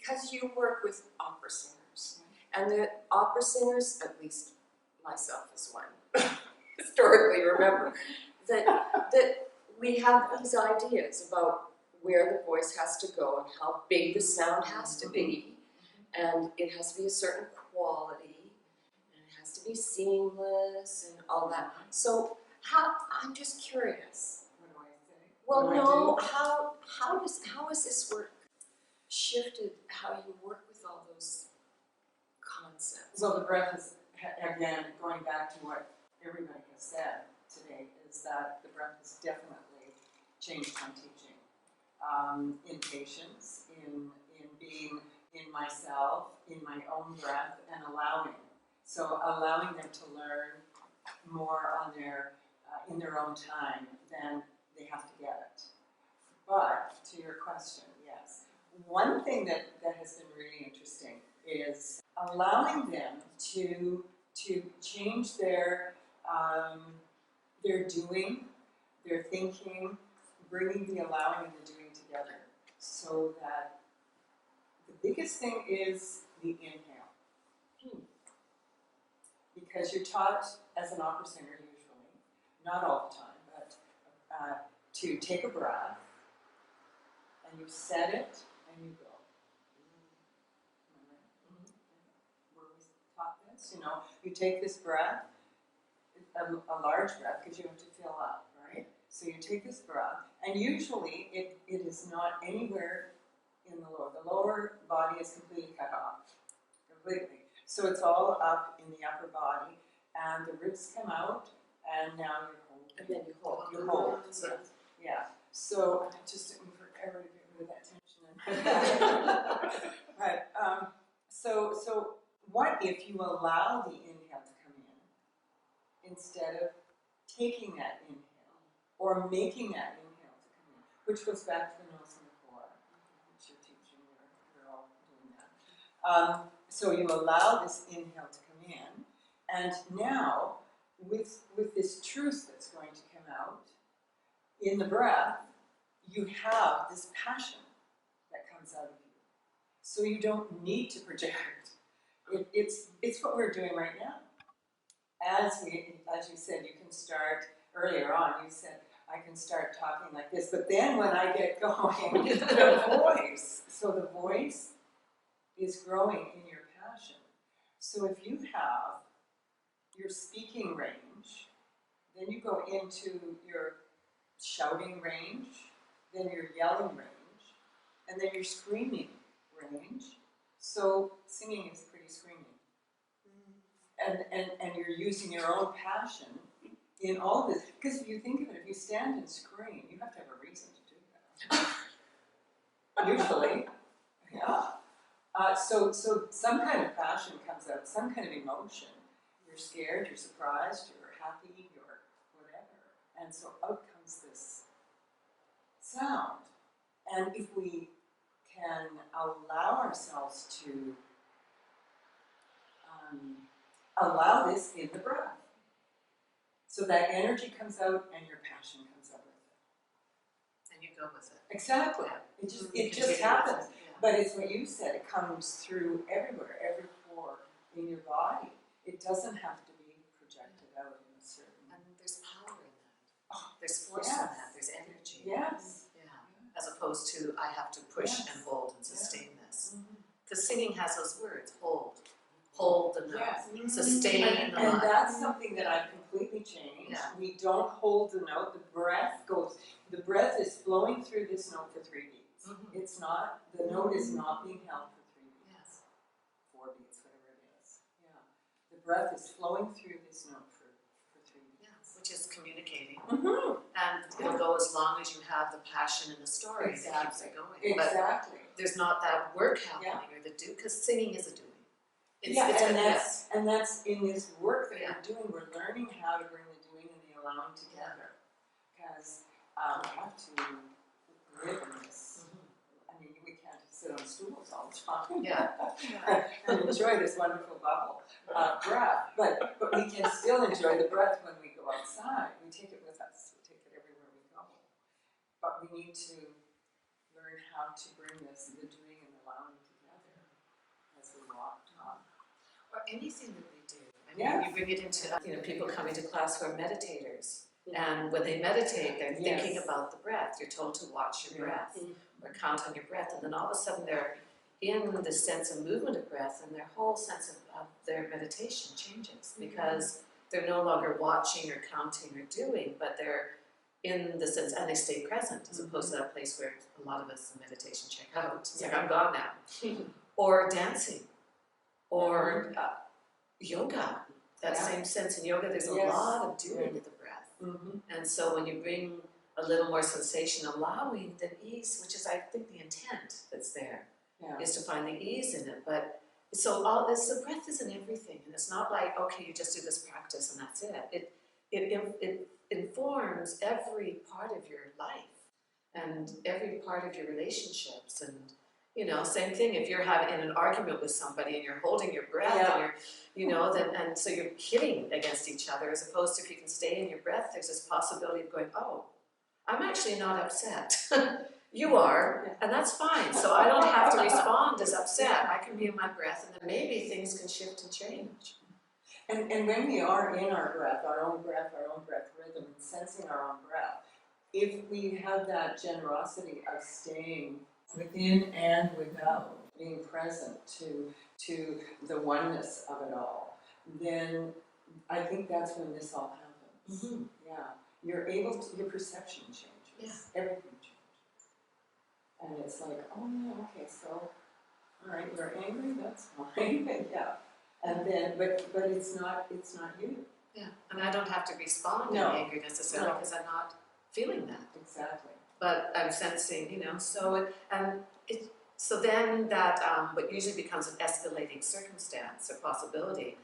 because you work with opera singers, and the opera singers, at least myself as one, historically remember, that we have these ideas about where the voice has to go and how big the sound has to be, and it has to be a certain quality, and it has to be seamless and all that. So I'm just curious. What do I say? Well, What do I no, how has this work shifted how you work with all those concepts? Well, the breath is, again, going back to what everybody has said today, is that the breath has definitely changed my teaching. In patience, in being in myself, in my own breath, and allowing. So allowing them to learn more on in their own time than they have to get it. But to your question, yes. One thing that has been really interesting is allowing them to change their doing, their thinking, bringing the allowing and the doing together, so that the biggest thing is the inhale. Because you're taught as an opera singer usually, not all the time, but to take a breath, and you set it, and you go. Where we taught this, you know, you take this breath, a large breath, because you have to fill up, right? So you take this breath, and usually it is not anywhere in the lower. The lower body is completely cut off, completely. So it's all up in the upper body, and the ribs come out, and now you're holding. And then you hold. You hold. Yeah. So it just took me forever to get rid of that tension. Right. So what if you allow the inhale to come in instead of taking that inhale or making that inhale to come in, which goes back to the nose and the core, which you're teaching. You're all doing that. So you allow this inhale to come in, and now with this truth that's going to come out in the breath, you have this passion that comes out of you. So you don't need to project. It's what we're doing right now. As you said, you can start earlier on. You said I can start talking like this, but then when I get going, the voice. So the voice is growing in your passion. So if you have your speaking range, then you go into your shouting range, then your yelling range, and then your screaming range. So singing is pretty screaming. And you're using your own passion in all this. Because if you think of it, if you stand and scream, you have to have a reason to do that. Usually. Yeah. So some kind of passion comes out, some kind of emotion. You're scared, you're surprised, you're happy, you're whatever. And so out comes this sound. And if we can allow ourselves to allow this in the breath, so that energy comes out and your passion comes out with it. And you go with it. Exactly. It just happens. Yeah. But it's what you said, it comes through everywhere, every pore in your body. It doesn't have to be projected out in a certain... And there's power in that. Oh, there's force in that. There's energy. Yes. Yeah. As opposed to, I have to push and hold and sustain this. Because singing has those words, hold the note, sustain the And that's something that I've completely changed. Yeah. We don't hold the note. The breath is flowing through this note for 3 beats. It's not, the note is not being held for 3 beats. 4 beats, whatever it is. Yeah. The breath is flowing through this note for 3 beats. Yeah, which is communicating. And it'll go as long as you have the passion and the story that keeps it going. Exactly. But there's not that work happening or the do, because singing is a doing. And that's in this work that we're doing. We're learning how to bring the doing and the allowing together, because we have to live in this. I mean, we can't sit on stools all the time. And enjoy this wonderful bubble breath, but we can still enjoy the breath when we go outside. We take it with us. We take it everywhere we go. But we need to learn how to bring this, the doing and the allowing together. anything that we do. I mean, Yeah. you bring it into, people coming to class who are meditators. And when they meditate, they're thinking about the breath. You're told to watch your breath or count on your breath. And then all of a sudden they're in the sense of movement of breath, and their whole sense of their meditation changes because they're no longer watching or counting or doing, but they're in the sense, and they stay present as opposed to that place where a lot of us in meditation check out. It's like, I'm gone now. Or dancing, or yoga. That same sense in yoga, there's a lot of doing with the breath. And so when you bring a little more sensation, allowing the ease, which is, I think, the intent that's there, is to find the ease in it. But so all this, the breath is in everything, and it's not like, okay, you just do this practice and that's it. It informs every part of your life and every part of your relationships. And same thing, if you're having an argument with somebody and you're holding your breath and and so you're hitting against each other, as opposed to if you can stay in your breath, there's this possibility of going, oh, I'm actually not upset. You are, and that's fine. So I don't have to respond as upset. I can be in my breath, and then maybe things can shift and change. And when we are in our own breath rhythm, and sensing our own breath, if we have that generosity of staying within and without, being present to the oneness of it all, then I think that's when this all happens. Yeah, you're able to, your perception changes, everything changes. And it's like, oh yeah, okay, so, all right, you're angry, that's fine, And then, but it's not you. Yeah, and I don't have to respond in anger necessarily because I'm not feeling that. Exactly. But I'm sensing, so then that what usually becomes an escalating circumstance or possibility.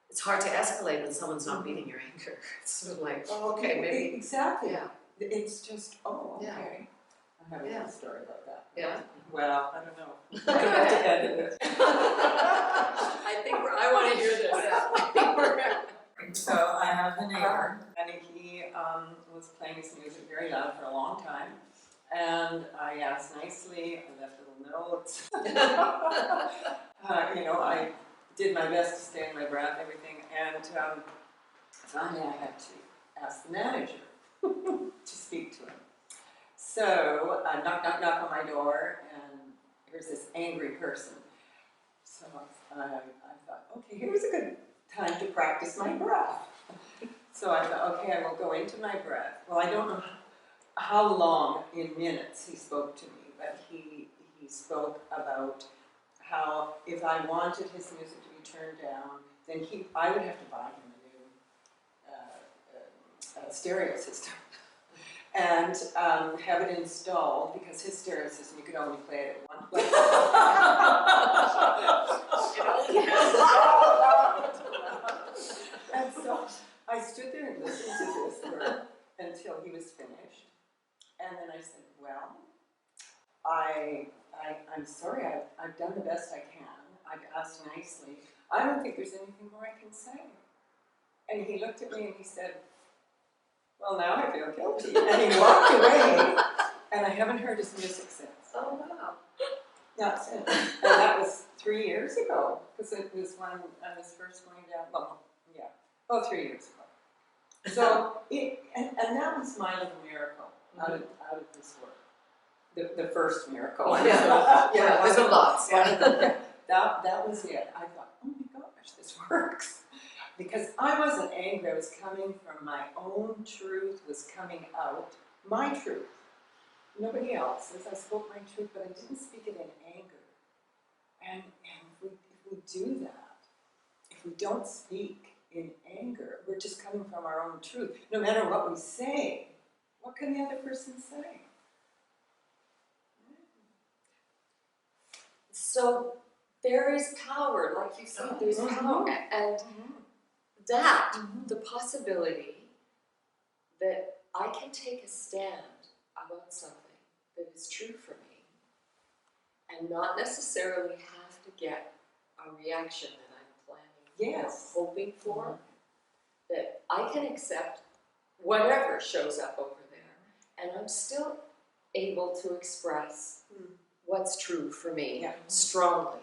It's hard to escalate when someone's not meeting your anger. It's sort of like, oh, okay, maybe. Exactly. Yeah. It's just, oh, okay. Yeah. I have a story about that. Yeah. Well, I don't know. I have to edit it. I want to hear this. So I have a neighbor, and he was playing his music very loud for a long time. And I asked nicely, I left little notes. I did my best to stay in my breath, everything. And finally I had to ask the manager to speak to him. So I knock on my door, and here's this angry person. So I thought, okay, here's a good time to practice my breath. So I thought, okay, I will go into my breath. Well, I don't know how long in minutes he spoke to me, but he spoke about how if I wanted his music to be turned down, then I would have to buy him a new stereo system. And have it installed, because his stereo system, you could only play it at one place. And so I stood there and listened to this until he was finished. And then I said, well, I'm sorry, I've done the best I can. I've asked nicely. I don't think there's anything more I can say. And he looked at me and he said, well, now I feel guilty. And he walked away, and I haven't heard his music since. Oh, wow. That's it. And that was 3 years ago, because it was when I was first going down, 3 years ago. So, and that was my little miracle out of this work. The first miracle. There's a lot. That was it. I thought, oh my gosh, this works. Because I wasn't angry, I was coming from my own truth, was coming out, my truth. Nobody else's. I spoke my truth, but I didn't speak it in anger. And if we do that, if we don't speak in anger, we're just coming from our own truth. No matter what we say, what can the other person say? So there is power, like you said, there's power. And that, the possibility that I can take a stand about something that is true for me and not necessarily have to get a reaction that I'm planning or hoping for, that I can accept whatever shows up over there, and I'm still able to express what's true for me strongly.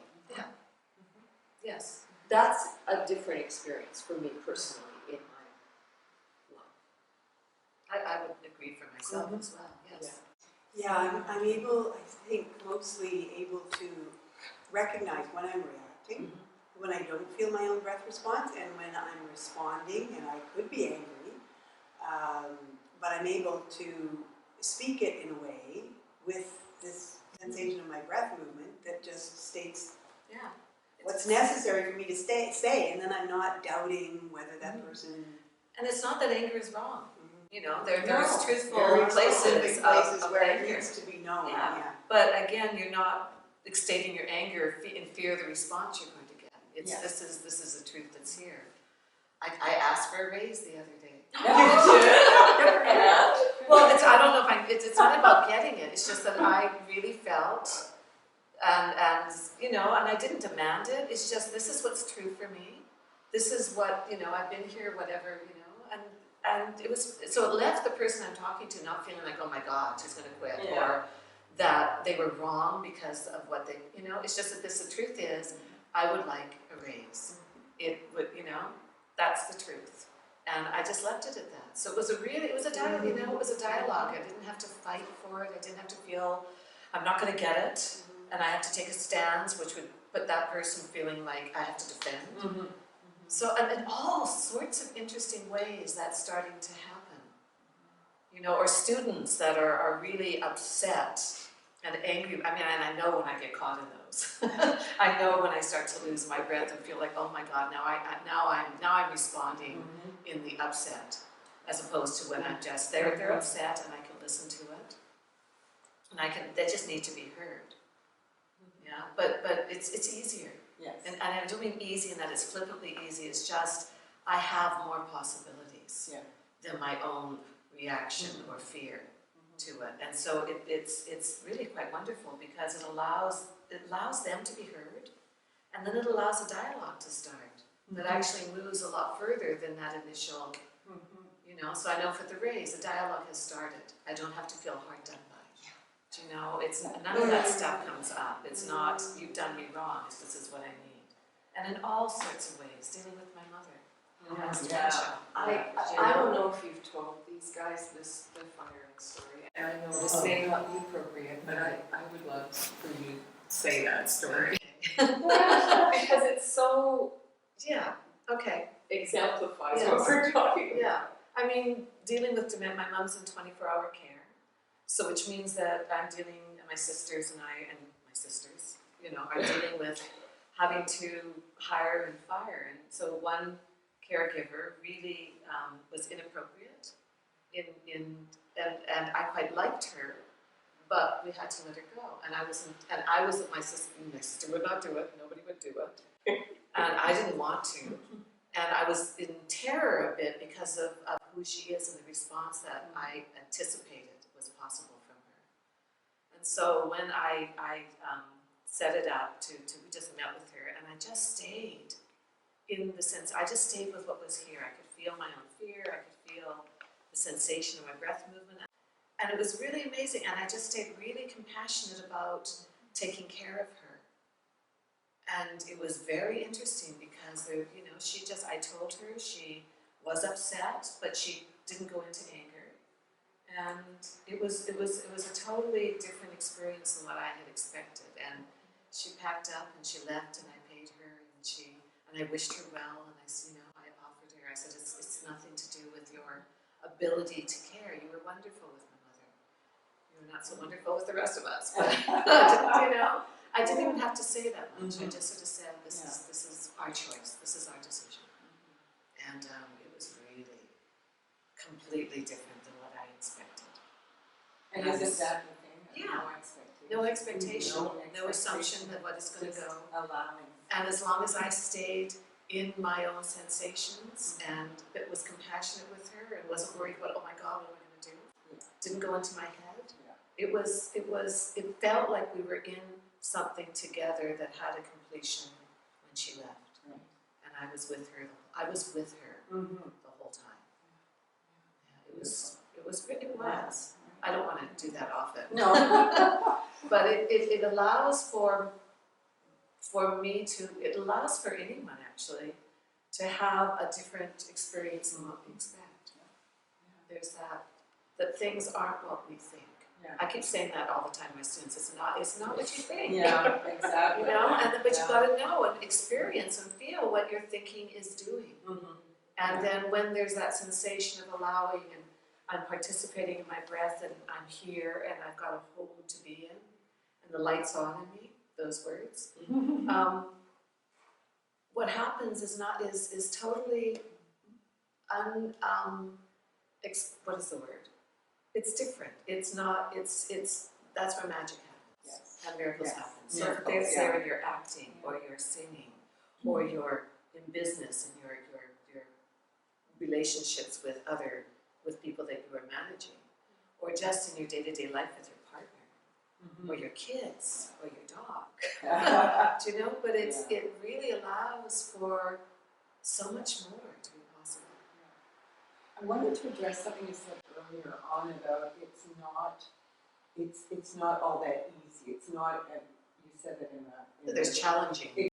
Yes. that's a different experience for me personally in my life. I would agree for myself as well, yes. Yeah, I'm able, I think, mostly able to recognize when I'm reacting, when I don't feel my own breath response, and when I'm responding, and I could be angry, but I'm able to speak it in a way with this sensation of my breath movement that just states Yeah. what's necessary for me to say, and then I'm not doubting whether that person. And it's not that anger is wrong. You know, there's No, truthful very places, specific places of where anger. it needs to be known. Yeah. Yeah. But again, you're not stating your anger in fear of the response you're going to get. It's Yeah. this is the truth that's here. I asked for a raise the other day. Well, I don't know if it's not about getting it. It's just that I really felt, and you know, and I didn't demand it. It's just this is what's true for me. This is what, you know, I've been here, whatever, you know, and it was, so it left the person I'm talking to not feeling like, oh my God, she's going to quit, or that they were wrong because of what they, you know, it's just that the truth is, I would like a raise. It would, you know, that's the truth. And I just left it at that. So it was a dialogue, you know, it was a dialogue. I didn't have to fight for it. I didn't have to feel, I'm not going to get it, and I have to take a stance, which would put that person feeling like I have to defend. So, and in all sorts of interesting ways that's starting to happen. You know, or students that are really upset and angry. I mean, and I know when I get caught in those. I know when I start to lose my breath and feel like, oh my God, now I'm responding in the upset, as opposed to when I'm just they're upset and I can listen to it, and they just need to be heard. Yeah, but it's easier. Yes. And I don't mean easy in that it's flippantly easy, it's just I have more possibilities than my own reaction or fear to it. And so it's really quite wonderful because it allows them to be heard, and then it allows a dialogue to start that actually moves a lot further than that initial, you know, so I know for the raise, the dialogue has started. I don't have to feel hard done by. You know, it's none of that stuff comes up. It's not, you've done me wrong, it's this is what I need. And in all sorts of ways, dealing with my mother. Has dementia. I don't know if you've told these guys the firing story, and I know this may not be appropriate, but I would love for you to say that story. Because it's so Okay. exemplifies Yes. what we're talking about. Yeah. I mean, dealing with dementia, my mom's in 24-hour care. So which means that I'm dealing, and my sisters and my sisters, you know, are dealing with having to hire and fire. And so one caregiver really was inappropriate and I quite liked her, but we had to let her go. And I was my sister would not do it, nobody would do it. And I didn't want to. And I was in terror a bit because of who she is and the response that I anticipated was possible from her. And so when I set it up we just met with her, and I just stayed in the sense, I just stayed with what was here. I could feel my own fear, I could feel the sensation of my breath movement. And it was really amazing, and I just stayed really compassionate about taking care of her. And it was very interesting because there, you know, I told her she was upset, but she didn't go into anger. And it was a totally different experience than what I had expected. And she packed up and she left, and I paid her, and I wished her well, and I offered her, I said, it's nothing to do with your ability to care. You were wonderful with my mother. You were not so wonderful with the rest of us, but you know. I didn't even have to say that much. I just sort of said, this is our choice. This is our decision. And it was really completely different than what I expected. And isn't that the thing? No expectation, no assumption that what is going to go. Allowing. And as long as I stayed in my own sensations and was compassionate with her and wasn't worried about, oh my God, what am I going to do? Didn't go into my head. It felt like we were in something together that had a completion when she left. Right. And I was with her the whole time. Yeah, it was. I don't want to do that often. No. But it allows for for me to, it allows for anyone actually to have a different experience than what we expect. There's that things aren't what we think. Yeah. I keep saying that all the time to my students, it's not what you think. Yeah, exactly. You know, but Yeah. you gotta know and experience and feel what your thinking is doing. Mhm. And then when there's that sensation of allowing and I'm participating in my breath and I'm here and I've got a home to be in and the light's on in me, those words, what happens is totally what is the word? It's different. It's not, it's that's where magic happens. Yes. And miracles Yes. happen. So if Miracles, there's yeah. there you're acting or you're singing or you're in business and your relationships with people that you are managing, or just in your day-to-day life with your partner, or your kids, or your dog. Do you know? But it really allows for so much more to be possible. I wanted to address something you said earlier on about it's not all that easy. It's not, and you said it in a There's challenging.